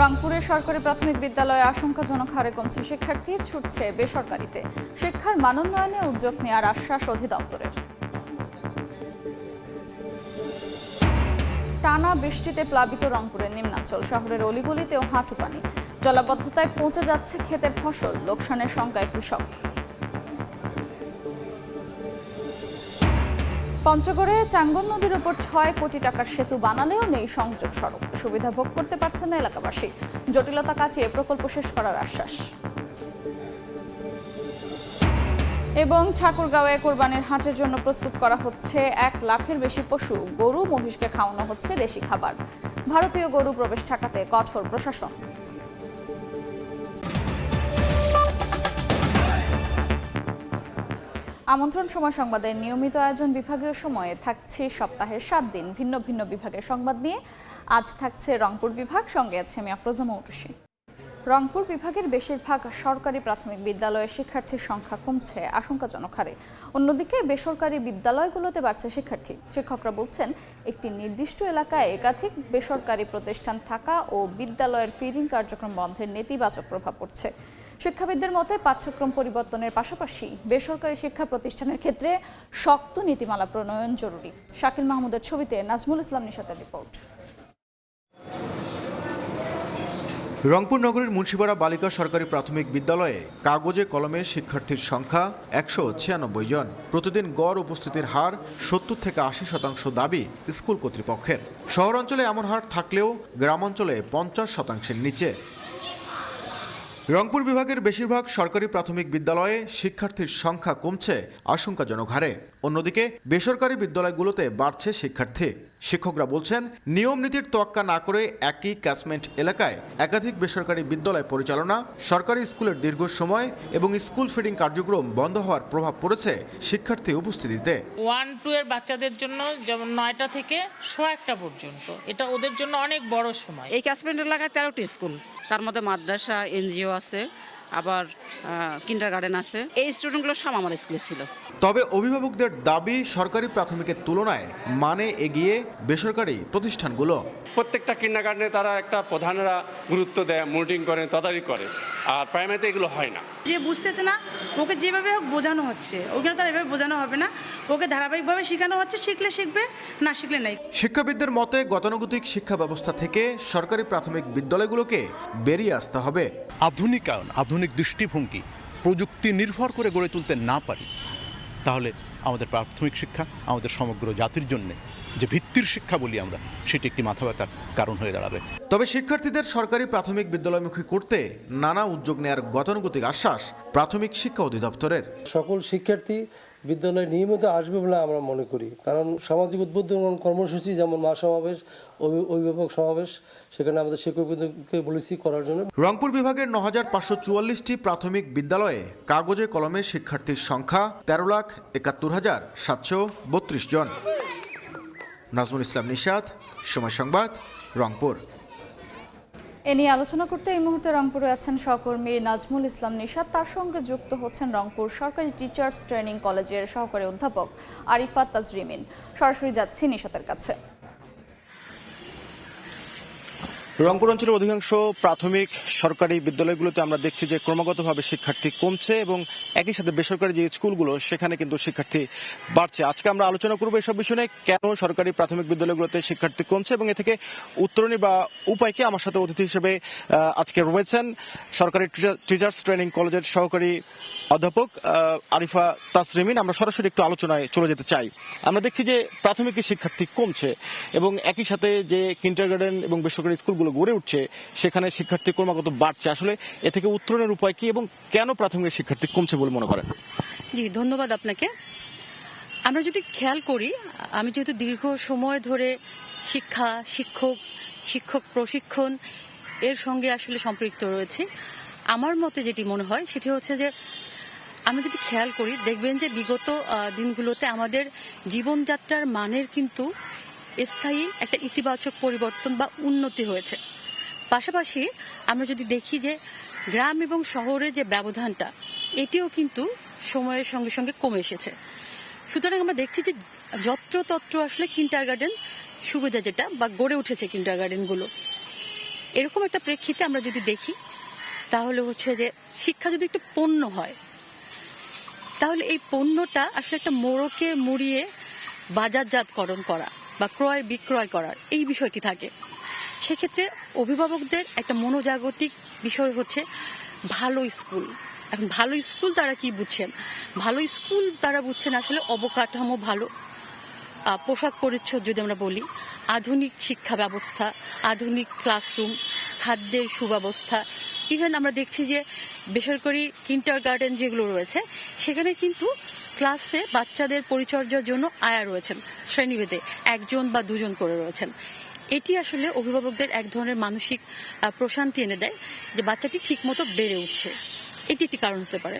রংপুরের সরকারি প্রাথমিক বিদ্যালয়ে আশঙ্কাজনক হারে কমছে শিক্ষার্থী, ছুটছে বেসরকারিতে। শিক্ষার মানোন্নয়নে উদ্যোগ নেওয়ার আশ্বাস অধিদপ্তরের। টানা বৃষ্টিতে প্লাবিত রংপুরের নিম্নাঞ্চল, শহরের অলিগলিতেও হাঁটু পানি। জলাবদ্ধতায় পৌঁছে যাচ্ছে ক্ষেতের ফসল, লোকসানের শঙ্কায় কৃষক। পঞ্চগড়ে টাঙ্গন নদীর উপর ৬ কোটি টাকার সেতু বানালেও নেই সংযোগ সড়ক, সুবিধা ভোগ করতে পারছেন না এলাকাবাসী। জটিলতা কাটিয়ে প্রকল্প শেষ করার আশ্বাস। এবং ঠাকুরগাঁওয়ে কোরবানির হাটের জন্য প্রস্তুত করা হচ্ছে ১ লাখের বেশি পশু। গরু মহিষকে খাওয়ানো হচ্ছে দেশি খাবার। ভারতীয় গরু প্রবেশ ঠেকাতে কঠোর প্রশাসন। আমন্ত্রণ সময় সংবাদের নিয়মিত আয়োজন বিভাগীয় সময়ে থাকছে সপ্তাহের ৭ দিন ভিন্ন ভিন্ন বিভাগের সংবাদ নিয়ে। আজ থাকছে রংপুর বিভাগ, সঙ্গে আছে আমি আফরোজা মৌটুসী। রংপুর বিভাগের বেশিরভাগ সরকারি প্রাথমিক বিদ্যালয়ে শিক্ষার্থীর সংখ্যা কমছে আশঙ্কাজনক হারে। অন্যদিকে বেসরকারি বিদ্যালয়গুলোতে বাড়ছে শিক্ষার্থী। শিক্ষকরা বলছেন, একটি নির্দিষ্ট এলাকায় একাধিক বেসরকারি প্রতিষ্ঠান থাকা ও বিদ্যালয়ের ফিডিং কার্যক্রম বন্ধের নেতিবাচক প্রভাব পড়ছে। শিক্ষাবিদদের মতে পাঠ্যক্রম পরিবর্তনের পাশাপাশি বেসরকারি শিক্ষা প্রতিষ্ঠানের ক্ষেত্রে শক্ত নীতিমালা প্রণয়ন জরুরি। শাকিল মাহমুদের ছবিতে নাজমুল ইসলাম নিশাতের রিপোর্ট। রংপুর নগরীর মুন্সিপাড়া বালিকা সরকারি প্রাথমিক বিদ্যালয়ে কাগজে কলমে শিক্ষার্থীর সংখ্যা ১৯৬ জন। প্রতিদিন গড় উপস্থিতির হার ৭০ থেকে ৮০% দাবি স্কুল কর্তৃপক্ষের। শহরাঞ্চলে এমন হার থাকলেও গ্রামাঞ্চলে ৫০%-এর নিচে। রংপুর বিভাগের বেশিরভাগ সরকারি প্রাথমিক বিদ্যালয়ে শিক্ষার্থীর সংখ্যা কমছে আশঙ্কাজনক হারে। অন্যদিকে বেসরকারি বিদ্যালয়গুলোতে বাড়ছে শিক্ষার্থী। শিক্ষকরা বলছেন, নিয়ম নীতির তোয়াক্কা না করে একই ক্যাচমেন্ট এলাকায় একাধিক বেসরকারি বিদ্যালয় পরিচালনা, সরকারি স্কুলের দীর্ঘ সময় এবং স্কুল ফিডিং কার্যক্রম বন্ধ হওয়ার প্রভাব পড়েছে শিক্ষার্থী উপস্থিতিতে। 1-2 এর বাচ্চাদের জন্য যেমন 9টা থেকে 1:15 পর্যন্ত, এটা ওদের জন্য অনেক বড় সময়। এই ক্যাচমেন্ট এলাকায় 13টি স্কুল, তার মধ্যে মাদ্রাসা, এনজিও আছে, আবার কিন্ডারগার্টেন আছে। এই স্টুডেন্টগুলো সব আমার স্কুলে ছিল। তবে অভিভাবকদের দাবি, সরকারি প্রাথমিকের তুলনায় মানে এগিয়ে বেসরকারি প্রতিষ্ঠানগুলো। প্রত্যেকটা কিন্ডারগার্টেনে তারা একটা প্রধানরা গুরুত্ব দেয়, মনিটরিং করে, তদারকি করে, আর প্রাইমারিতে এগুলো হয় না। যে বুঝতেছে না, ওকে যেভাবে বোঝানো হচ্ছে ওখানে তার এভাবে বোঝানো হবে না, ওকে ধারাবাহিকভাবে শেখানো হচ্ছে, শিখলে শিখবে, না শিখলে নাই। শিক্ষাবিদদের মতে গতানুগতিক শিক্ষা ব্যবস্থা থেকে সরকারি প্রাথমিক বিদ্যালয়গুলোকে বেরিয়ে আসতে হবে। আধুনিকায়ন, আধুনিক দৃষ্টিভঙ্গি, প্রযুক্তি নির্ভর করে গড়ে তুলতে না পারি, তাহলে আমাদের প্রাথমিক শিক্ষা আমাদের সমগ্র জাতির জন্য যে ভিত্তির শিক্ষা বলি আমরা, সেটি একটি মাথা ব্যথার কারণ হয়ে দাঁড়াবে। তবে শিক্ষার্থীদের সরকারি প্রাথমিক বিদ্যালয়মুখী করতে নানা উদ্যোগ নেয়ার গতানুগতিক আশ্বাস প্রাথমিক শিক্ষা অধিদপ্তরের। সকল শিক্ষার্থী বিদ্যালয়ে নিয়মিত আসবে বলে আমরা মনে করি, কারণ সামাজিক উদ্বোধন কর্মসূচি যেমন মা সমাবেশ, অভিভাবক সমাবেশ, সেখানে আমাদের শিক্ষকদেরকে বলেছি করার জন্য। রংপুর বিভাগের ৯,৫৪৪টি প্রাথমিক বিদ্যালয়ে কাগজে কলমে শিক্ষার্থীর সংখ্যা ১৩,৭১,৭৩২ জন। নাজমুল ইসলাম নিশাত, সময় সংবাদ, রংপুর। এ নিয়ে আলোচনা করতে এই মুহূর্তে রংপুরে আছেন সহকর্মী নাজমুল ইসলাম নিশাত। তার সঙ্গে যুক্ত হচ্ছেন রংপুর সরকারি টিচার্স ট্রেনিং কলেজের সহকারী অধ্যাপক আরিফা তাজরিমিন। সরাসরি যাচ্ছি নিশাতের কাছে। রংপুর অঞ্চলের অধিকাংশ প্রাথমিক সরকারি বিদ্যালয়গুলোতে আমরা দেখছি যে ক্রমাগতভাবে শিক্ষার্থী কমছে এবং একই সাথে বেসরকারি যে স্কুলগুলো সেখানে কিন্তু শিক্ষার্থী বাড়ছে। আজকে আমরা আলোচনা করবো এসব বিষয় নিয়ে, কেন সরকারি প্রাথমিক বিদ্যালয়গুলোতে শিক্ষার্থী কমছে এবং এ থেকে উত্তরণী বা উপায় কি। আমার সাথে অতিথি হিসেবে আজকে রয়েছেন সরকারি টিচার্স ট্রেনিং কলেজের সহকারী অধ্যাপক আরিফা তাজরিমিন। আমরা সরাসরি একটু আলোচনায় চলে যেতে চাই। আমরা দেখছি যে প্রাথমিক শিক্ষার্থী কমছে এবং একই সাথে যে কিন্ডারগার্টেন এবং বেসরকারি স্কুলগুলো গড়ে উঠছে সেখানে শিক্ষার্থী ক্রমাগত বাড়ছে। আসলে এ থেকে উত্তরণের উপায় কি এবং কেন প্রাথমিক শিক্ষার্থী কমছে বলে মনে করেন? জি, ধন্যবাদ আপনাকে। আমরা যদি খেয়াল করি, আমি যেহেতু দীর্ঘ সময় ধরে শিক্ষা, শিক্ষক প্রশিক্ষণ এর সঙ্গে আসলে সম্পৃক্ত রয়েছে, আমার মতে যেটি মনে হয় সেটি হচ্ছে যে আমরা যদি খেয়াল করি, দেখবেন যে বিগত দিনগুলোতে আমাদের জীবনযাত্রার মানের কিন্তু স্থায়ী একটা ইতিবাচক পরিবর্তন বা উন্নতি হয়েছে। পাশাপাশি আমরা যদি দেখি যে গ্রাম এবং শহরের যে ব্যবধানটা, এটিও কিন্তু সময়ের সঙ্গে সঙ্গে কমে এসেছে। সুতরাং আমরা দেখছি যে যত্রতত্র আসলে কিন্ডারগার্টেন সুবিধা যেটা বা গড়ে উঠেছে কিন্ডারগার্টেনগুলো, এরকম একটা প্রেক্ষিতে আমরা যদি দেখি তাহলে হচ্ছে যে শিক্ষা যদি একটু পণ্য হয়, তাহলে এই পণ্যটা আসলে একটা মোড়কে মুড়িয়ে বাজারজাতকরণ করা বা ক্রয় বিক্রয় করার এই বিষয়টি থাকে। সেক্ষেত্রে অভিভাবকদের একটা মনোজাগতিক বিষয় হচ্ছে ভালো স্কুল। এখন ভালো স্কুল তারা কি বুঝছেন? ভালো স্কুল তারা বুঝছেন আসলে অবকাঠামো ভালো, পোশাক পরিচ্ছদ যদি আমরা বলি, আধুনিক শিক্ষা ব্যবস্থা, আধুনিক ক্লাসরুম, খাদ্যের সুব্যবস্থা। ইভেন আমরা দেখছি যে বেসরকারি কিন্ডার গার্ডেন যেগুলো রয়েছে সেখানে কিন্তু ক্লাসে বাচ্চাদের পরিচর্যার জন্য আয়া রয়েছেন, শ্রেণীভেদে 1জন বা 2জন করে রয়েছেন। এটি আসলে অভিভাবকদের এক ধরনের মানসিক প্রশান্তি এনে দেয় যে বাচ্চাটি ঠিকমতো বেড়ে উঠছে। এটি একটি কারণ হতে পারে।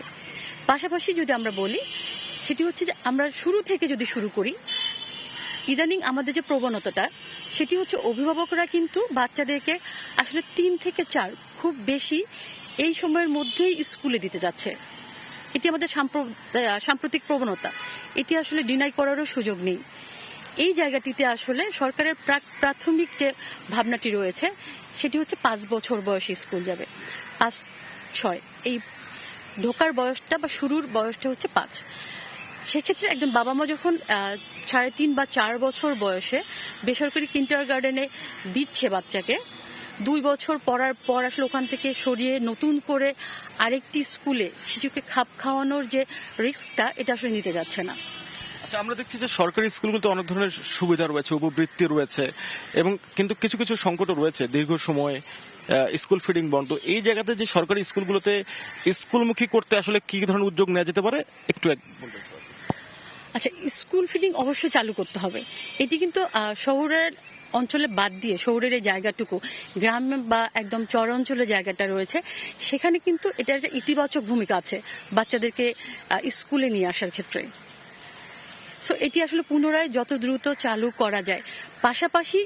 পাশাপাশি যদি আমরা বলি সেটি হচ্ছে যে আমরা শুরু থেকে যদি শুরু করি, ইদানিং আমাদের যে প্রবণতাটা সেটি হচ্ছে অভিভাবকরা কিন্তু বাচ্চাদেরকে আসলে 3 থেকে 4 খুব বেশি এই সময়ের মধ্যেই স্কুলে দিতে যাচ্ছে। এটি আমাদের সাম্প্রতিক প্রবণতা, এটি আসলে ডিনাই করারও সুযোগ নেই। এই জায়গাটিতে আসলে সরকারের প্রাথমিক যে ভাবনাটি রয়েছে সেটি হচ্ছে 5 বছর বয়সে স্কুল যাবে, 5-6 এই ঢোকার বয়সটা বা শুরুর বয়সটা হচ্ছে 5। সেক্ষেত্রে একজন বাবা মা যখন 3.5 বা 4 বছর বয়সে বেসরকারি কিন্ডার গার্ডেনে দিচ্ছে বাচ্চাকে, 2 বছর পড়ার পর আসলে ওখান থেকে সরিয়ে নতুন করে আরেকটি স্কুলে শিশুকে খাপ খাওয়ানোর যে রিস্কটা, এটা আসলে নিতে যাচ্ছে না। আচ্ছা, আমরা দেখছি যে সরকারি স্কুলগুলোতে অনেক ধরনের সুবিধা রয়েছে, উপবৃত্তি রয়েছে, এবং কিন্তু কিছু কিছু সংকটও রয়েছে, দীর্ঘ সময় স্কুল ফিডিং বন্ধ। এই জায়গাতে যে সরকারি স্কুলগুলোতে স্কুলমুখী করতে আসলে কি ধরনের উদ্যোগ নেওয়া যেতে পারে একটু বলবেন? আচ্ছা, স্কুল ফিডিং অবশ্যই চালু করতে হবে। এটি কিন্তু শহরের অঞ্চলে বাদ দিয়ে শহরের এই জায়গাটুকু, গ্রাম বা একদম চর অঞ্চলের জায়গাটা রয়েছে, সেখানে কিন্তু এটা একটা ইতিবাচক ভূমিকা আছে বাচ্চাদেরকে স্কুলে নিয়ে আসার ক্ষেত্রে। সো এটি আসলে পুনরায় যত দ্রুত চালু করা যায়। পাশাপাশি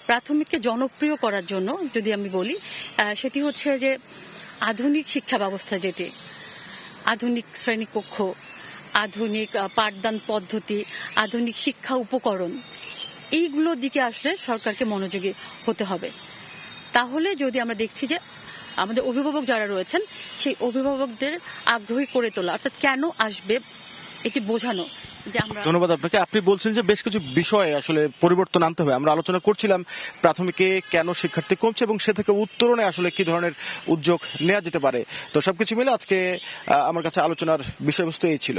প্রাথমিককে জনপ্রিয় করার জন্য যদি আমি বলি, সেটি হচ্ছে যে আধুনিক শিক্ষা ব্যবস্থা, যেটি আধুনিক শ্রেণীকক্ষ, আধুনিক পাঠদান পদ্ধতি, আধুনিক শিক্ষা উপকরণ, এইগুলোর দিকে আসলে সরকারকে মনোযোগী হতে হবে। তাহলে যদি আমরা দেখছি যে আমাদের অভিভাবক যারা রয়েছেন সেই অভিভাবকদের আগ্রহী করে তোলা, অর্থাৎ কেন আসবে এটি বোঝানো যে আমরা। ধন্যবাদ আপনাকে। আপনি বলছেন যে বেশ কিছু বিষয়ে আসলে পরিবর্তন আনতে হবে। আমরা আলোচনা করছিলাম প্রাথমিকে কেন শিক্ষার্থী কমছে এবং সে থেকে উত্তরণে আসলে কি ধরনের উদ্যোগ নেওয়া যেতে পারে। তো সবকিছু মিলে আজকে আমার কাছে আলোচনার বিষয়বস্তু এই ছিল।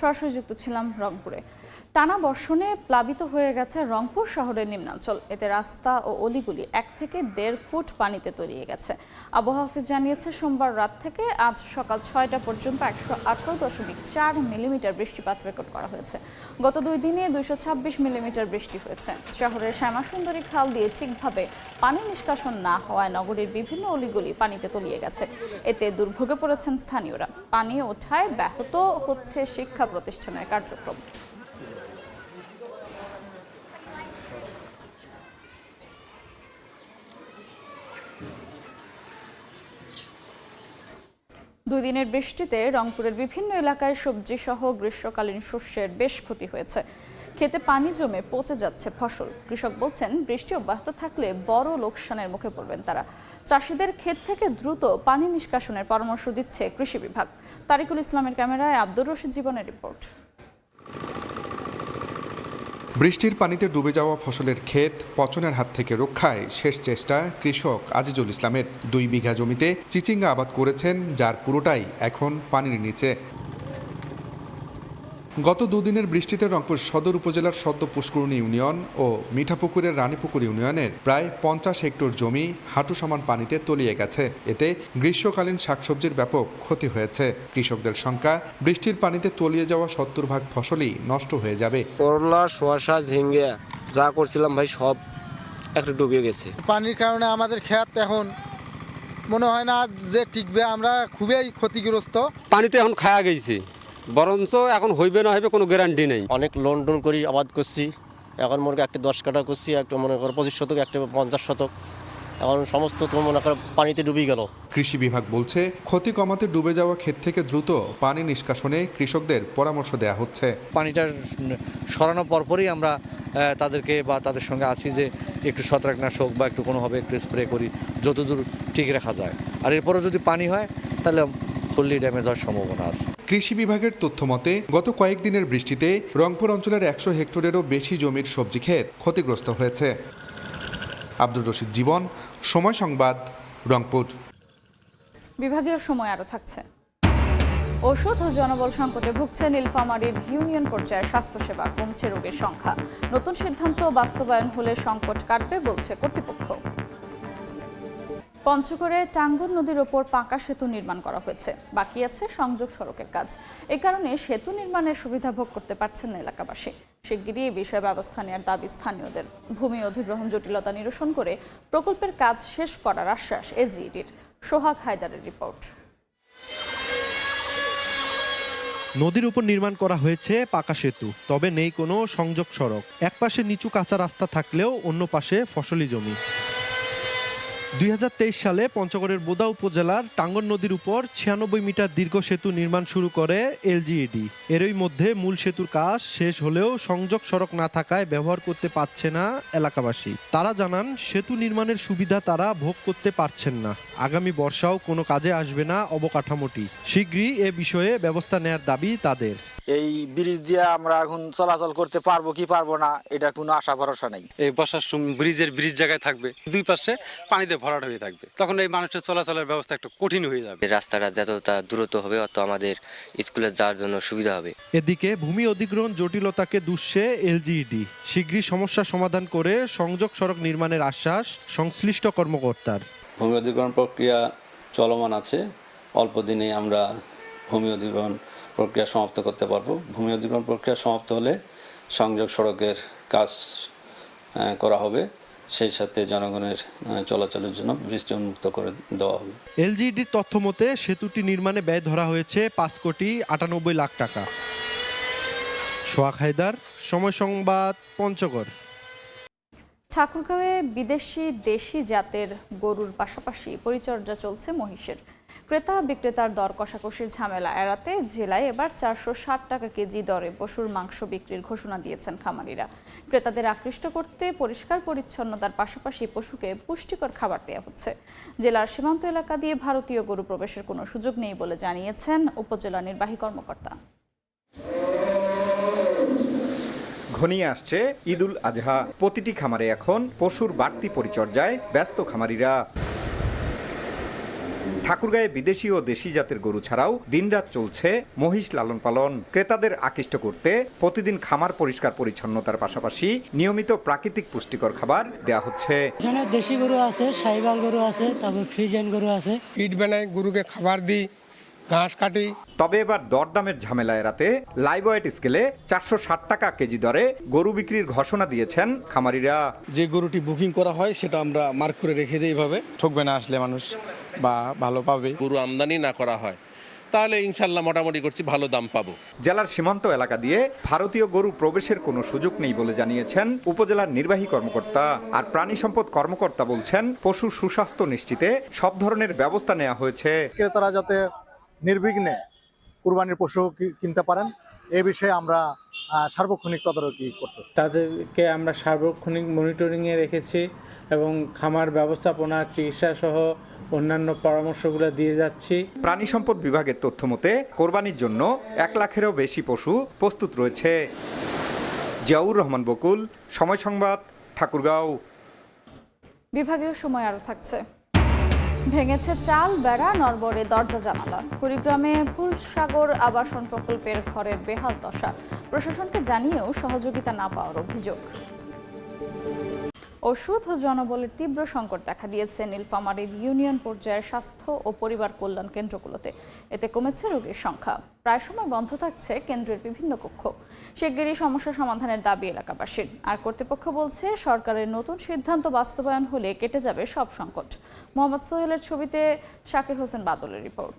সরাসরি যুক্ত ছিলাম রংপুরে। টানা বর্ষণে প্লাবিত হয়ে গেছে রংপুর শহরের নিম্নাঞ্চল। এতে রাস্তা ও অলিগুলি 1 থেকে 1.5 ফুট পানিতে তলিয়ে গেছে। আবহাওয়া অফিস জানিয়েছে সোমবার রাত থেকে আজ সকাল 6টা পর্যন্ত 118.4 মিলিমিটার বৃষ্টিপাত রেকর্ড করা হয়েছে। গত 2 দিনে 226 মিলিমিটার বৃষ্টি হয়েছে। শহরের শ্যামাসুন্দরী খাল দিয়ে ঠিকভাবে পানি নিষ্কাশন না হওয়ায় নগরীর বিভিন্ন অলিগুলি পানিতে তলিয়ে গেছে। এতে দুর্ভোগে পড়েছেন স্থানীয়রা। পানি ওঠায় ব্যাহত হচ্ছে শিক্ষা প্রতিষ্ঠানের কার্যক্রম। দুই দিনের বৃষ্টিতে রংপুরের বিভিন্ন এলাকায় সবজি সহ গ্রীষ্মকালীন শস্যের বেশ ক্ষতি হয়েছে। খেতে পানি জমে পচে যাচ্ছে ফসল। কৃষক বলছেন বৃষ্টি অব্যাহত থাকলে বড় লোকসানের মুখে পড়বেন তারা। চাষিদের ক্ষেত থেকে দ্রুত পানি নিষ্কাশনের পরামর্শ দিচ্ছে কৃষি বিভাগ। তারিকুল ইসলামের ক্যামেরায় আব্দুর রশিদ জীবনের রিপোর্ট। বৃষ্টির পানিতে ডুবে যাওয়া ফসলের ক্ষেত পচনের হাত থেকে রক্ষায় শেষ চেষ্টা কৃষক আজিজুল ইসলামের। 2 বিঘা জমিতে চিচিঙ্গা আবাদ করেছেন, যার পুরোটাই এখন পানির নিচে। গত 2 দিনের বৃষ্টিতে রংপুর সদর উপজেলার সদ্য পুষ্করণী ইউনিয়ন ও মিঠাপুকুরের রানীপুকুর ইউনিয়নের প্রায় 50 হেক্টর জমি হাঁটু সমান পানিতে তলিয়ে গেছে। এতে গ্রীষ্মকালীন শাকসবজির ব্যাপক ক্ষতি হয়েছে। কৃষকদের শঙ্কা, বৃষ্টির পানিতে তলিয়ে যাওয়া 70% ফসলই নষ্ট হয়ে যাবে। করলা, শসা, ঝিঙ্গে যা করছিলাম ভাই সব একটু ডুবে গেছে। পানির কারণে আমাদের ক্ষেত এখন মনে হয় না যে টিকবে, আমরা খুবই ক্ষতিগ্রস্ত। পানিতে এখন খায়া গেছি, বরঞ্চ এখন হইবে না হইবে কোনো গ্যারান্টি নেই। অনেক লোন টোন করি আবাদ করছি, এখন মনে করি একটা 10 কাঠা করছি, একটা মনে করো 25 শতক, একটা 50 শতক, এখন সমস্ত তো মনে করো পানিতে ডুবে গেল। কৃষি বিভাগ বলছে ক্ষতি কমাতে ডুবে যাওয়া ক্ষেত থেকে দ্রুত পানি নিষ্কাশনে কৃষকদের পরামর্শ দেওয়া হচ্ছে। পানিটা সরানোর পরপরই আমরা তাদেরকে বা তাদের সঙ্গে আছি যে একটু ছত্রাকনাশক বা একটু কোনোভাবে একটু স্প্রে করি যতদূর ঠিক রাখা যায়। আর এরপরও যদি পানি হয় তাহলে ফুললি ড্যামেজ হওয়ার সম্ভাবনা আছে। কৃষি বিভাগের তথ্য মতে গত কয়েকদিনের বৃষ্টিতে রংপুর অঞ্চলের 100 হেক্টরেরও বেশি জমির সবজি ক্ষেত ক্ষতিগ্রস্ত হয়েছে। আব্দুর রশিদ জীবন, সময় সংবাদ, রংপুর। বিভাগীয় সময় আরও থাকছে। ওষুধ ও জনবল সংকটে ভুগছে নীলফামারীর ইউনিয়ন পর্যায়ের স্বাস্থ্যসেবা, কমছে রোগীর সংখ্যা। নতুন সিদ্ধান্ত বাস্তবায়ন হলে সংকট কাটবে বলছে কর্তৃপক্ষ। পঞ্চগড়ে টাঙ্গন নদীর ওপর পাকা সেতু নির্মাণ করা হয়েছে, বাকি আছে সংযোগ সড়কের কাজ। এ কারণে সেতু নির্মাণের সুবিধা ভোগ করতে পারছেন না এলাকাবাসী। শিগগিরই এই বিষয়ে ব্যবস্থা নেওয়ার দাবি স্থানীয়দের। ভূমি অধিগ্রহণ জটিলতা নিরসন করে প্রকল্পের কাজ শেষ করার আশ্বাস এলজিইডির। সোহাগ হায়দারের রিপোর্ট। নদীর উপর নির্মাণ করা হয়েছে পাকা সেতু, তবে নেই কোনো সংযোগ সড়ক। এক পাশে নিচু কাঁচা রাস্তা থাকলেও অন্য পাশে ফসলি জমি। 2023 সালে পঞ্চগড়ের বোদা উপজেলার টাঙ্গন নদীর উপর 96 মিটার দীর্ঘ সেতু নির্মাণ শুরু করে এলজিইডি। এরই মধ্যে মূল সেতুর কাজ শেষ হলেও সংযোগ সড়ক না থাকায় ব্যবহার করতে পারছে না এলাকাবাসী। তারা জানান সেতু নির্মাণের সুবিধা তারা ভোগ করতে পারছেন না। আগামী বর্ষাও কোনো কাজে আসবে না অবকাঠামোটি। শীঘ্রই এ বিষয়ে ব্যবস্থা নেয়ার দাবি তাদের। এই ব্রিজ দিয়ে আমরা এখন চলাচল করতে পারবো কি পারবো না, এটা কোনো আশা ভরসা নাই। এই বর্ষার সময় ব্রিজ জায়গায় থাকবে, দুই পাশে পানিতে ভরাট হয়ে থাকবে, তখন এই মানুষের চলাচলের ব্যবস্থা একটু কঠিন হয়ে যাবে। রাস্তাটা যতটা দূরত্ব হবে অত আমাদের স্কুলে যাওয়ার জন্য সুবিধা হবে। এদিকে ভূমি অধিগ্রহণ জটিলতাকে দুষছে এলজিইডি। শীঘ্রই সমস্যা সমাধান করে সংযোগ সড়ক নির্মাণের আশ্বাস সংশ্লিষ্ট কর্মকর্তার। ভূমি অধিগ্রহণ প্রক্রিয়া চলমান আছে, অল্প দিনে আমরা ভূমি অধিগ্রহণ প্রক্রিয়া সমাপ্ত করতে পারবো। ভূমি অধিগ্রহণ প্রক্রিয়া সমাপ্ত হলে সংযোগ সড়কের কাজ করা হবে, সেই সাথে জনগণের চলাচলের জন্য ব্রিজটি উন্মুক্ত করে দেওয়া হবে। এলজিইডির তথ্য মতে সেতুটি নির্মাণে ব্যয় ধরা হয়েছে 5,98 লাখ টাকা। সোহাগ হায়দার, সময় সংবাদ, পঞ্চগড়। ঠাকুরগাঁওয়ে বিদেশি দেশি জাতের গরুর পাশাপাশি পরিচর্যা চলছে মহিষের। ক্রেতা বিক্রেতার দর কষাকষির ঝামেলা এড়াতে জেলায় এবার 460 টাকা কেজি দরে পশুর মাংস বিক্রির ঘোষণা দিয়েছেন খামারিরা। ক্রেতাদের আকৃষ্ট করতে পরিষ্কার পরিচ্ছন্নতার পাশাপাশি পশুকে পুষ্টিকর খাবার দেওয়া হচ্ছে। জেলার সীমান্ত এলাকা দিয়ে ভারতীয় গরু প্রবেশের কোনো সুযোগ নেই বলে জানিয়েছেন উপজেলা নির্বাহী কর্মকর্তা। ঘনিয়ে আসছে ঈদুল আজহা। প্রতিটি খামারে এখন পশুর বাড়তি পরিচর্যায় ব্যস্ত খামারিরা। ঠাকুরগাঁয়ে বিদেশি ও দেশি জাতের গরু ছাড়াও দিনরাত চলছে মহিষ লালন পালন। ক্রেতাদের আকৃষ্ট করতে প্রতিদিন খামার পরিষ্কার পরিচ্ছন্নতার পাশাপাশি নিয়মিত প্রাকৃতিক পুষ্টিকর খাবার দেয়া হচ্ছে। এখানে দেশি গরু আছে, সাইবাল গরু আছে, তারপর ফ্রিজিয়ান গরু আছে। ইট বানাই, গরুকে খাবার দিই, ঘাস কাটি। তবে এবার দরদামের ঝামেলা এড়াতে লাইভ ওয়েট স্কেলে 460 টাকা কেজি দরে গরু বিক্রির ঘোষণা দিয়েছেন খামারিরা। যে গরুটি বুকিং করা হয় সেটা আমরা মার্ক করে রেখে দিই, এইভাবে ঠকবে না, আসলে মানুষ বা ভালো পাবে। গরু আমদানি না করা হয় তাহলে ইনশাল্লাহ মোটামুটি করছি ভালো দাম পাবো। জেলার সীমান্ত এলাকা দিয়ে ভারতীয় গরু প্রবেশের কোনো সুযোগ নেই বলে জানিয়েছেন উপজেলার নির্বাহী কর্মকর্তা। আর প্রাণী সম্পদ কর্মকর্তা বলছেন পশুর সুস্বাস্থ্য নিশ্চিতে সব ধরনের ব্যবস্থা নেওয়া হয়েছে। ক্রেতারা যাতে নির্বিঘ্নে কুরবানির পশু কিনতে পারেন এ বিষয়ে আমরা সার্বক্ষণিক তদারকি করতেছি। তাদেরকে আমরা সার্বক্ষণিক মনিটরিংয়ে রেখেছি এবং খামার ব্যবস্থাপনা, চিকিৎসা সহ অন্যান্য পরামর্শগুলো দিয়ে যাচ্ছি। প্রাণী সম্পদ বিভাগের তথ্য মতে কোরবানির জন্য 1 লাখেরও বেশি পশু প্রস্তুত রয়েছে। জিয়াউর রহমান বকুল, সময় সংবাদ, ঠাকুরগাঁও। বিভাগীয় সময় আরও থাকছে। ভেঙেছে চাল, বেড়া, নড়বড়ে দরজা জানালা। কুড়িগ্রামে ফুলসাগর আবাসন প্রকল্পের ঘরের বেহাল দশা। প্রশাসনকে জানিয়েও সহযোগিতা না পাওয়ার অভিযোগ। ওষুধ ও জনবলের তীব্র সংকট দেখা দিয়েছে নীলফামারীর ইউনিয়ন পর্যায়ের স্বাস্থ্য ও পরিবার কল্যাণ কেন্দ্রগুলোতে। এতে কমেছে রোগীর সংখ্যা। প্রায় সময় বন্ধ থাকছে কেন্দ্রের বিভিন্ন কক্ষ। শিগগিরই সমস্যা সমাধানের দাবি এলাকাবাসীর। আর কর্তৃপক্ষ বলছে সরকারের নতুন সিদ্ধান্ত বাস্তবায়ন হলে কেটে যাবে সব সংকট। মোহাম্মদ সোহেলের ছবিতে শাকির হোসেন বাদলের রিপোর্ট।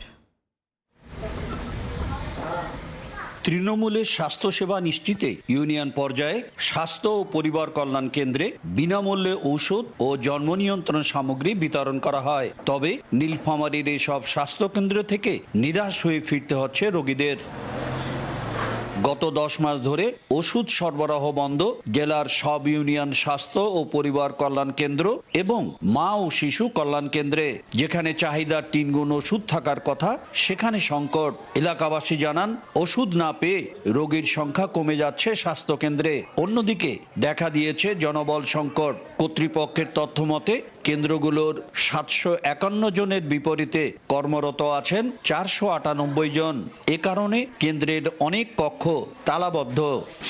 তৃণমূলের স্বাস্থ্যসেবা নিশ্চিতে ইউনিয়ন পর্যায়ে স্বাস্থ্য ও পরিবার কল্যাণ কেন্দ্রে বিনামূল্যে ঔষধ ও জন্ম নিয়ন্ত্রণ সামগ্রী বিতরণ করা হয়। তবে নীলফামারীর এসব স্বাস্থ্যকেন্দ্র থেকে নিরাশ হয়ে ফিরতে হচ্ছে রোগীদের। গত 10 মাস ধরে ওষুধ সরবরাহ বন্ধ জেলার সব ইউনিয়ন স্বাস্থ্য ও পরিবার কল্যাণ কেন্দ্র এবং মা ও শিশু কল্যাণ কেন্দ্রে। যেখানে চাহিদার 3 গুণ ওষুধ থাকার কথা সেখানে সংকট। এলাকাবাসী জানান ওষুধ না পেয়ে রোগীর সংখ্যা কমে যাচ্ছে স্বাস্থ্যকেন্দ্রে। অন্যদিকে দেখা দিয়েছে জনবল সংকট। কর্তৃপক্ষের তথ্য মতে কেন্দ্রগুলোর 751 জনের বিপরীতে কর্মরত আছেন 498 জন। এ কারণে কেন্দ্রের অনেক কক্ষ তালাবদ্ধ।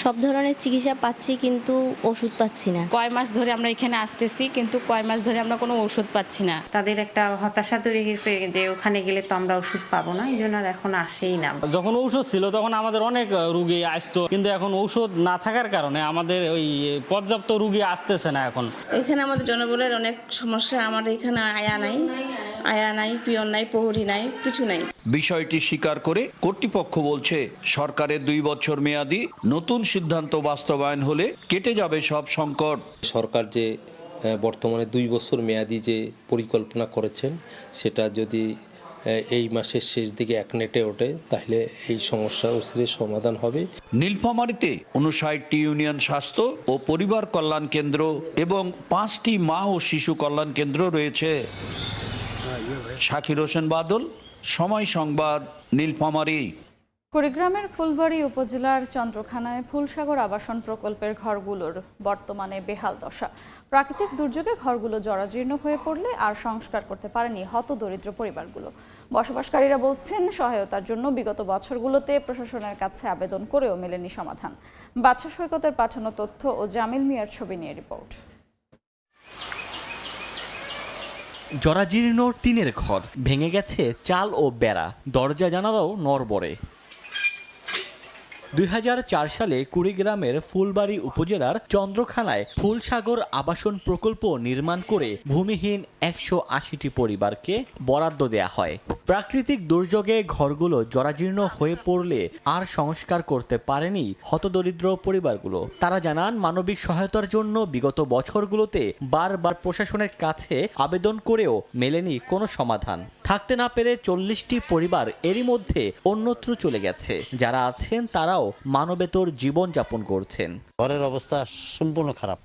সব ধরনের চিকিৎসা পাচ্ছি কিন্তু ওষুধ পাচ্ছি না। কয় মাস ধরে আমরা এখানে আসতেছি কিন্তু কয় মাস ধরে আমরা কোনো ওষুধ পাচ্ছি না। তাদের একটা হতাশা তৈরি হয়েছে যে ওখানে গেলে তো আমরা ওষুধ পাবো না, এই জন্য আর এখন আসেই না। যখন ঔষধ ছিল তখন আমাদের অনেক রুগী আসতো, কিন্তু এখন ঔষধ না থাকার কারণে আমাদের ওই পর্যাপ্ত রুগী আসতেছে না। এখন এখানে আমাদের জনবলের অনেক সমস্যা। আমাদের এখানে আয়া নাই, পিয়ন নাই, প্রহরী নাই, কিছু নাই। বিষয়টি স্বীকার করে কর্তৃপক্ষ বলছে সরকারের 2 বছর মেয়াদি নতুন সিদ্ধান্ত বাস্তবায়ন হলে কেটে যাবে সব সংকট। সরকার যে বর্তমানে 2 বছর মেয়াদি যে পরিকল্পনা করেছেন সেটা যদি এই মাসের শেষ দিকে একনেটে ওঠে তাহলে এই সমস্যা অচিরেই সমাধান হবে। নীলফামারীতে 59টি ইউনিয়ন স্বাস্থ্য ও পরিবার কল্যাণ কেন্দ্র এবং 5টি মা ও শিশু কল্যাণ কেন্দ্র রয়েছে। শাকির হোসেন বাদল, সময় সংবাদ, নীলফামারী। কুড়িগ্রামের ফুলবাড়ী উপজেলার চন্দ্রখানায় ফুলসাগর আবাসন প্রকল্পের ঘরগুলোর বর্তমানে বেহাল দশা। প্রাকৃতিক দুর্যোগে ঘরগুলো জরাজীর্ণ হয়ে পড়লে আর সংস্কার করতে পারেনি হতদরিদ্র পরিবারগুলো। বসবাসকারীরা বলছেন সহায়তার জন্য বিগত বছরগুলোতে প্রশাসনের কাছে আবেদন করেও মেলেনি সমাধান। বাদশা সৈকতের পাঠানো তথ্য ও জামিল মিয়ার ছবি নিয়ে রিপোর্ট। জরাজীর্ণ টিনের ঘর, ভেঙে গেছে চাল ও বেড়া, দরজা জানালাও নড়বড়ে। 2004 সালে কুড়িগ্রামের ফুলবাড়ী উপজেলার চন্দ্রখানায় ফুলসাগর আবাসন প্রকল্প নির্মাণ করে ভূমিহীন 180টি পরিবারকে বরাদ্দ দেয়া হয়। প্রাকৃতিক দুর্যোগে ঘরগুলো জরাজীর্ণ হয়ে পড়লে আর সংস্কার করতে পারেনি হতদরিদ্র পরিবারগুলো। তারা জানান মানবিক সহায়তার জন্য বিগত বছরগুলোতে বারবার প্রশাসনের কাছে আবেদন করেও মেলেনি কোনো সমাধান। থাকতে না পেরে 40টি পরিবার এরই মধ্যে অন্যত্র চলে গেছে। যারা আছেন তারাও মানবেতর জীবন যাপন করছেন। ঘরের অবস্থা সম্পূর্ণ খারাপ,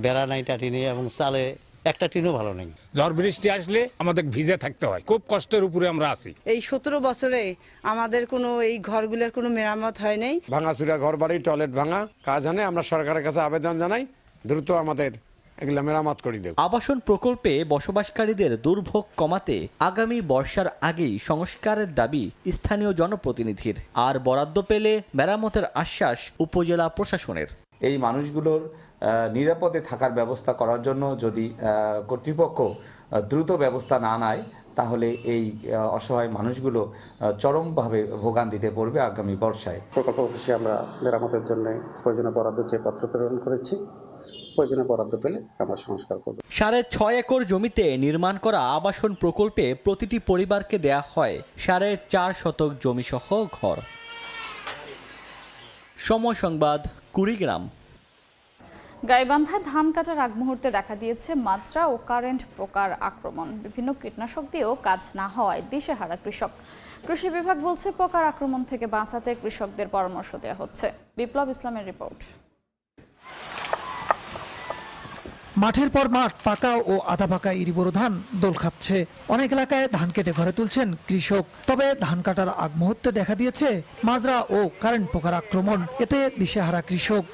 বেড়া নাই, টাটি নেই এবং চালে একটা টিনও ভালো নেই। ঝড় বৃষ্টি আসলে আমাদের ভিজে থাকতে হয়, খুব কষ্টের উপরে আমরা আছি। এই 17 বছরে আমাদের কোনো এই ঘরগুলোর কোনো মেরামত হয় নাই। ভাঙাচুরা ঘর বাড়ি, টয়লেট ভাঙা কাজ হয় না। আমরা সরকারের কাছে আবেদন জানাই দ্রুত আমাদের এগুলা মেরামত করে দেব। আবাসন প্রকল্পে বসবাসকারীদের দুর্ভোগ কমাতে আগামী বর্ষার আগেই সংস্কারের দাবি স্থানীয় জনপ্রতিনিধির। আর বরাদ্দ পেলে মেরামতের আশ্বাস উপজেলা প্রশাসনের। এই মানুষগুলোর নিরাপদে থাকার ব্যবস্থা করার জন্য যদি কর্তৃপক্ষ দ্রুত ব্যবস্থা না নেয় তাহলে এই অসহায় মানুষগুলো চরমভাবে ভোগান্তিতে পড়বে আগামী বর্ষায়। প্রকল্প অফিসে আমরা মেরামতের জন্য প্রয়োজনীয় বরাদ্দ চেয়ে পত্র প্রেরণ করেছি। প্রয়োজনীয় বরাদ্দ পেলে আমরা সংস্কার করব। 6.5 একর জমিতে নির্মাণ করা আবাসন প্রকল্পে প্রতিটি পরিবারকে দেয়া হয় 4.5 শতক জমি সহ ঘর। সময় সংবাদ, কুড়িগ্রাম। গাইবান্ধায় ধান কাটার আগ মুহূর্তে দেখা দিয়েছে মাজরা ও কারেন্ট পোকার আক্রমণ। বিভিন্ন কীটনাশক দিয়েও কাজ না হওয়ায় দিশেহারা কৃষক। কৃষি বিভাগ বলছে পোকার আক্রমণ থেকে বাঁচাতে কৃষকদের পরামর্শ দেওয়া হচ্ছে। বিপ্লব ইসলামের রিপোর্ট। মাঠের পর মাঠ, পাকা ও আধা পাকা ইরিবোরো ধান দোল খাচ্ছে। অনেক এলাকায় ধান কেটে ঘরে তুলছেন কৃষক। তবে ধান কাটার আগ মুহূর্তে দেখা দিয়েছে মাজরা ও কারেন্ট পোকার আক্রমণ। এতে দিশেহারা কৃষক।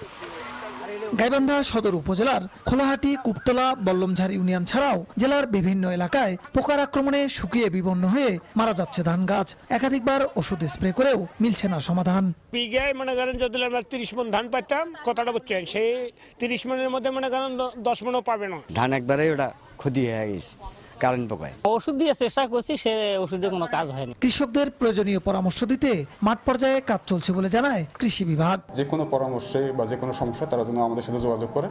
গাইবান্ধা সদর উপজেলার খোলাহাটি, কুপতলা, বল্লমঝাড় ইউনিয়ন ছাড়াও জেলার বিভিন্ন এলাকায় পোকার আক্রমণে শুকিয়ে বিবর্ণ হয়ে মারা যাচ্ছে ধান গাছ। একাধিকবার ওষুধ স্প্রে করেও মিলছে না সমাধান। বিঘায় মনে করেন যদি আমরা 30 মণ ধান পাইতাম, কথাটা বলছেন সেই 30 মণের মধ্যে মনে করেন 10 মণও পাবে না। ধান একবারে ওটা ক্ষতি হয়ে গেছে কারেন্ট পোকায়। ওষুধ দিয়ে চেষ্টা করছি, সে ওষুধে কোনো কাজ হয়নি। কৃষকদের প্রয়োজনীয় পরামর্শ দিতে মাঠ পর্যায়ে কাজ চলছে বলে জানায় কৃষি বিভাগ। যে কোনো পরামর্শে বা যে কোনো সমস্যা তারা যেন আমাদের সাথে যোগাযোগ করে,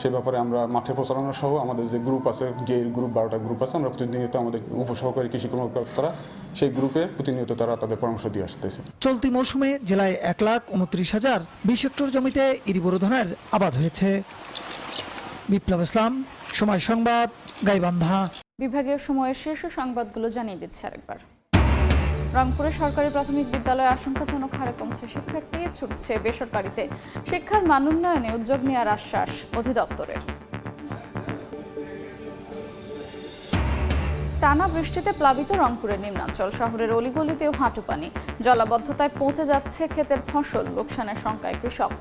সে ব্যাপারে আমরা মাঠে প্রচারণা সহ আমাদের যে গ্রুপ আছে, যে গ্রুপ 12টা গ্রুপ আছে, আমরা প্রতিনিয়ত আমাদের উপসহকারী কৃষি কর্মকর্তারা সেই গ্রুপে প্রতিনিয়ত তারা তাদের পরামর্শ দিয়ে আসতেছে। চলতি মৌসুমে জেলায় 1,29,020 হেক্টর জমিতে ইরিবোরোধনের আবাদ হয়েছে। বিপ্লব ইসলাম, সময় সংবাদ, গাইবান্ধা। বিভাগীয় সময়ের শীর্ষ সংবাদগুলো জানিয়ে দিচ্ছে আরেকবার। রংপুরের সরকারি প্রাথমিক বিদ্যালয়ে আশঙ্কাজনক হারে কমছে শিক্ষার্থী, ছুটছে বেসরকারিতে। শিক্ষার মান উন্নয়নে উদ্যোগ নেওয়ার আশ্বাস অধিদপ্তরের। টানা বৃষ্টিতে প্লাবিত রংপুরের নিম্নাঞ্চল, শহরের অলিগলিতেও হাঁটু পানি। জলাবদ্ধতায় পৌঁছে যাচ্ছে ক্ষেতের ফসল, লোকসানের শঙ্কায় কৃষক।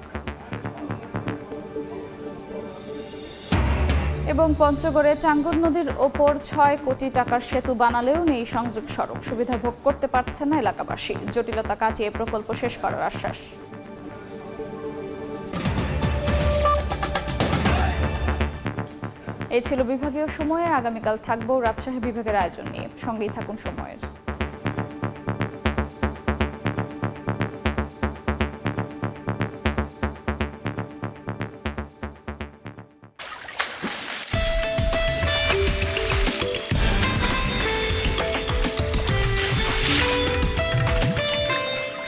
এবং পঞ্চগড়ে টাঙ্গুর নদীর ওপর 6 কোটি টাকার সেতু বানালেও নেই সংযোগ সড়ক, সুবিধা ভোগ করতে পারছে না এলাকাবাসী। জটিলতা কাটিয়ে প্রকল্প শেষ করার আশ্বাস। এই ছিল বিভাগীয় সময়ে। আগামীকাল থাকবো রাজশাহী বিভাগের আয়োজন নিয়ে। সঙ্গেই থাকুন সময়ের।